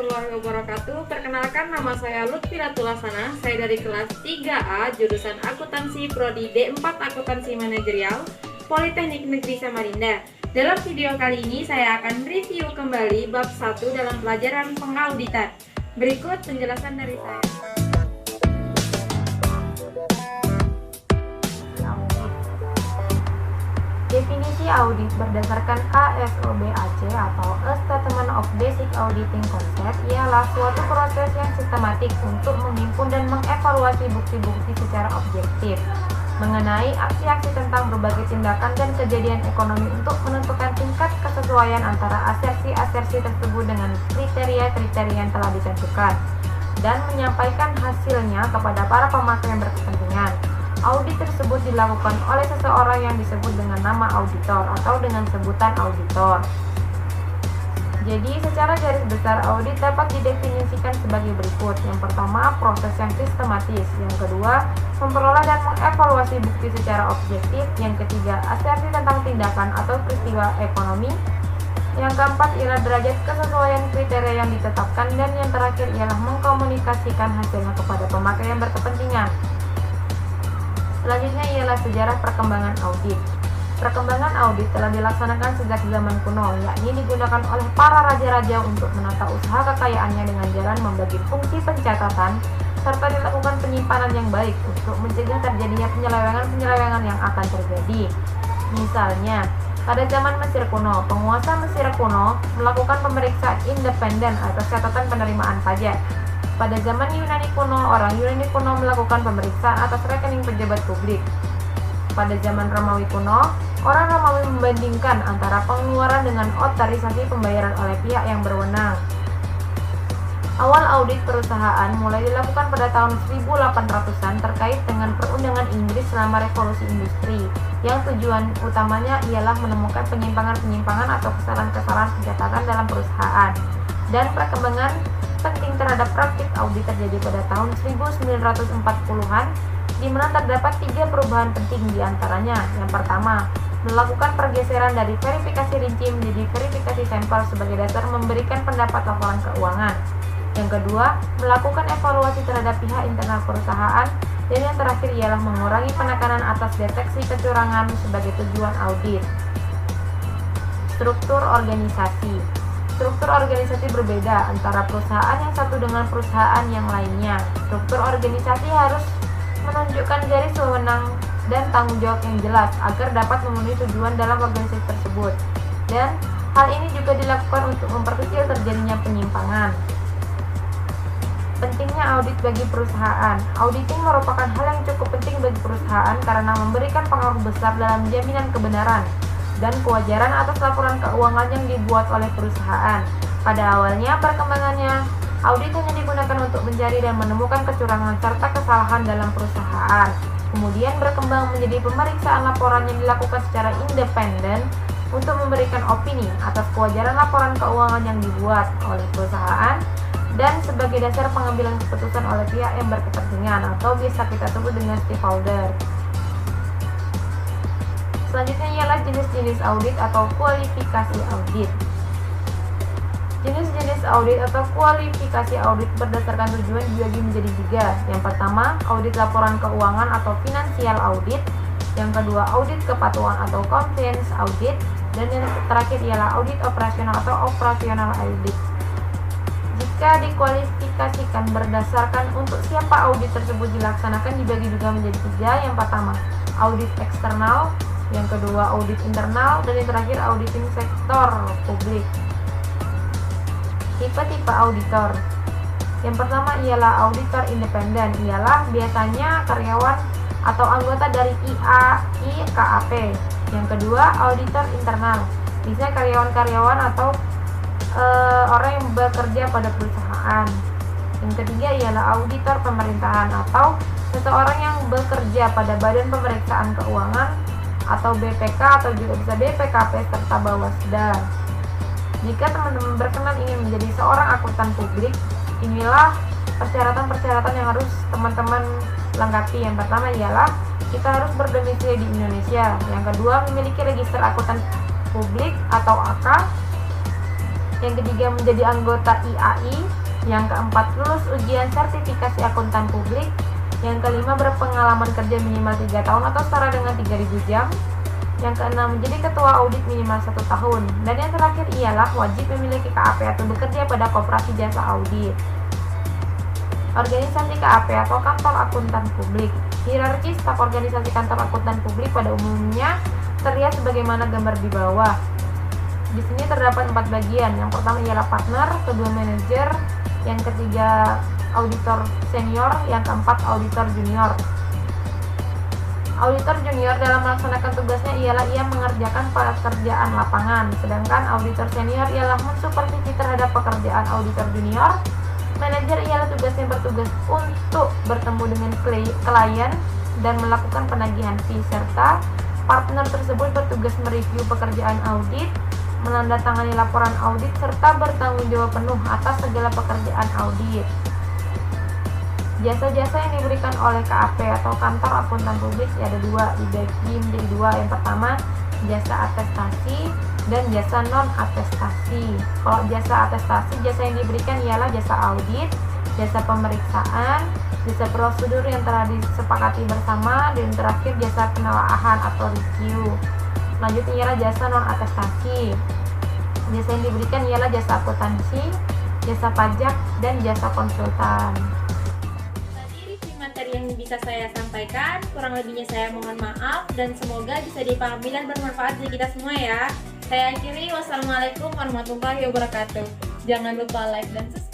warahmatullahi wabarakatuh. Perkenalkan, nama saya Lutfi Ratulasana. Saya dari kelas 3A, jurusan Akuntansi Prodi D4 Akuntansi Manajerial, Politeknik Negeri Samarinda. Dalam video kali ini saya akan review kembali bab 1 dalam pelajaran pengauditan. Berikut penjelasan dari saya. Definisi audit berdasarkan ASOBAC atau A Statement of Basic Auditing Concept ialah suatu proses yang sistematik untuk menghimpun dan mengevaluasi bukti-bukti secara objektif mengenai aksi-aksi tentang berbagai tindakan dan kejadian ekonomi untuk menentukan tingkat kesesuaian antara asersi-asersi tersebut dengan kriteria-kriteria yang telah ditentukan dan menyampaikan hasilnya kepada para pemakai yang berkepentingan. Audit tersebut dilakukan oleh seseorang yang disebut dengan nama auditor atau dengan sebutan auditor. Jadi, secara garis besar audit dapat didefinisikan sebagai berikut. Yang pertama, proses yang sistematis. Yang kedua, memperoleh dan mengevaluasi bukti secara objektif. Yang ketiga, asersi tentang tindakan atau peristiwa ekonomi. Yang keempat ialah derajat kesesuaian kriteria yang ditetapkan. Dan yang terakhir ialah mengkomunikasikan hasilnya kepada pemakai yang berkepentingan. Selanjutnya ialah sejarah perkembangan audit. Perkembangan audit telah dilaksanakan sejak zaman kuno, yakni digunakan oleh para raja-raja untuk menata usaha kekayaannya dengan jalan membagi fungsi pencatatan serta dilakukan penyimpanan yang baik untuk mencegah terjadinya penyelewengan-penyelewengan yang akan terjadi. Misalnya, pada zaman Mesir kuno, penguasa Mesir kuno melakukan pemeriksaan independen atas catatan penerimaan pajak. Pada zaman Yunani kuno, orang Yunani kuno melakukan pemeriksaan atas rekening pejabat publik. Pada zaman Romawi kuno, orang Romawi membandingkan antara pengeluaran dengan otorisasi pembayaran oleh pihak yang berwenang. Awal audit perusahaan mulai dilakukan pada tahun 1800-an terkait dengan perundangan Inggris selama revolusi industri, yang tujuan utamanya ialah menemukan penyimpangan-penyimpangan atau kesalahan-kesalahan pencatatan dalam perusahaan. Dan perkembangan penting terhadap praktik audit terjadi pada tahun 1940-an, di mana terdapat 3 perubahan penting diantaranya. Yang pertama, melakukan pergeseran dari verifikasi rinci menjadi verifikasi sampel sebagai dasar memberikan pendapat laporan keuangan. Yang kedua, melakukan evaluasi terhadap pihak internal perusahaan. Dan yang terakhir ialah mengurangi penekanan atas deteksi kecurangan sebagai tujuan audit. Struktur organisasi. Struktur organisasi berbeda antara perusahaan yang satu dengan perusahaan yang lainnya. Struktur organisasi harus menunjukkan garis wewenang dan tanggung jawab yang jelas agar dapat memenuhi tujuan dalam organisasi tersebut. Dan hal ini juga dilakukan untuk memperkecil terjadinya penyimpangan. Pentingnya audit bagi perusahaan. Auditing merupakan hal yang cukup penting bagi perusahaan karena memberikan pengaruh besar dalam jaminan kebenaran dan kewajaran atas laporan keuangan yang dibuat oleh perusahaan. Pada awalnya perkembangannya, audit hanya digunakan untuk mencari dan menemukan kecurangan serta kesalahan dalam perusahaan. Kemudian berkembang menjadi pemeriksaan laporan yang dilakukan secara independen untuk memberikan opini atas kewajaran laporan keuangan yang dibuat oleh perusahaan dan sebagai dasar pengambilan keputusan oleh pihak yang berkepentingan atau biasa kita sebut dengan stakeholder. Selanjutnya ialah jenis-jenis audit atau kualifikasi audit. Jenis-jenis audit atau kualifikasi audit berdasarkan tujuan dibagi menjadi 3. Yang pertama, audit laporan keuangan atau financial audit. Yang kedua, audit kepatuhan atau compliance audit. Dan yang terakhir ialah audit operasional atau operational audit. Jika dikualifikasikan berdasarkan untuk siapa audit tersebut dilaksanakan dibagi juga menjadi 3. Yang pertama, audit eksternal. Yang kedua, audit internal. Dan yang terakhir, auditing sektor publik. Tipe-tipe auditor. Yang pertama ialah auditor independen. Ialah biasanya karyawan atau anggota dari IKAP. Yang kedua, auditor internal. Biasanya karyawan-karyawan atau orang yang bekerja pada perusahaan. Yang ketiga ialah auditor pemerintahan atau seseorang yang bekerja pada Badan Pemeriksaan Keuangan atau BPK atau juga bisa BPKP serta Bawasda. Jika teman-teman berkenan ingin menjadi seorang akuntan publik, inilah persyaratan-persyaratan yang harus teman-teman lengkapi. Yang pertama ialah kita harus berdomisili di Indonesia. Yang kedua, memiliki register akuntan publik atau AK. Yang ketiga, menjadi anggota IAI. Yang keempat, lulus ujian sertifikasi akuntan publik. Yang kelima, berpengalaman kerja minimal 3 tahun atau setara dengan 3.000 jam. Yang keenam, menjadi ketua audit minimal 1 tahun. Dan yang terakhir ialah wajib memiliki KAP atau bekerja pada koperasi jasa audit. Organisasi KAP atau kantor akuntan publik. Hierarki staf organisasi kantor akuntan publik pada umumnya terlihat sebagaimana gambar di bawah. Di sini terdapat 4 bagian. Yang pertama ialah partner, kedua manajer, yang ketiga auditor senior, yang keempat auditor junior. Auditor junior dalam melaksanakan tugasnya ialah ia mengerjakan pekerjaan lapangan, sedangkan auditor senior ialah mensupervisi terhadap pekerjaan auditor junior. Manajer ialah tugasnya bertugas untuk bertemu dengan klien dan melakukan penagihan fee, serta partner tersebut bertugas mereview pekerjaan audit, menandatangani laporan audit, serta bertanggung jawab penuh atas segala pekerjaan audit. Jasa-jasa yang diberikan oleh KAP atau kantor akuntan publik ada 2, dibagi menjadi 2. Yang pertama, jasa atestasi dan jasa non-atestasi. Kalau jasa atestasi, jasa yang diberikan ialah jasa audit, jasa pemeriksaan, jasa prosedur yang telah disepakati bersama, dan terakhir jasa penelaahan atau review. Selanjutnya ialah jasa non-atestasi. Jasa yang diberikan ialah jasa akuntansi, jasa pajak, dan jasa konsultan. Materi yang bisa saya sampaikan, kurang lebihnya saya mohon maaf dan semoga bisa dipahami dan bermanfaat bagi kita semua ya. Saya akhiri, wassalamualaikum warahmatullahi wabarakatuh. Jangan lupa like dan subscribe.